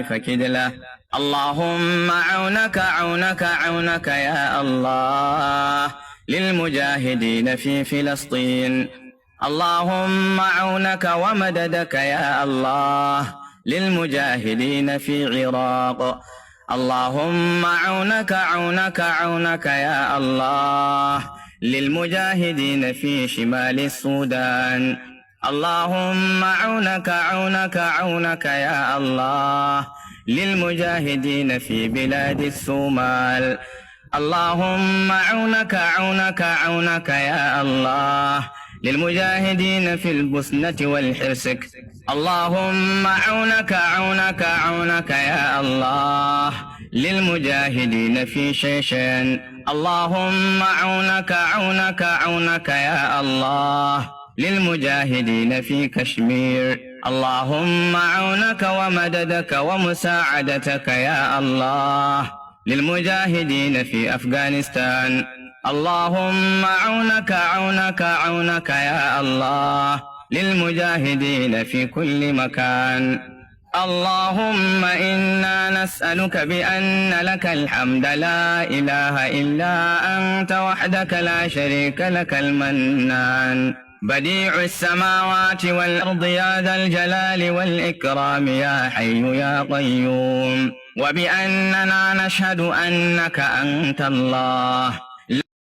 فكد له. اللهم عونك عونك عونك يا الله للمجاهدين في فلسطين. اللهم عونك ومددك يا الله للمجاهدين في العراق. اللهم عونك عونك عونك يا الله للمجاهدين في شمال السودان. اللهم عونك عونك عونك يا الله للمجاهدين في بلاد الصومال. اللهم عونك عونك عونك يا الله للمجاهدين في البوسنة والحرسك. اللهم عونك عونك عونك يا الله للمجاهدين في شيشان. اللهم عونك عونك عونك يا الله للمجاهدين في كشمير. اللهم عونك ومددك ومساعدتك يا الله للمجاهدين في أفغانستان. اللهم عونك عونك عونك يا الله للمجاهدين في كل مكان. اللهم إنا نسألك بأن لك الحمد لا إله إلا أنت وحدك لا شريك لك المنان بديع السماوات والأرض يا ذا الجلال والإكرام يا حي يا قيوم. وبأننا نشهد أنك أنت الله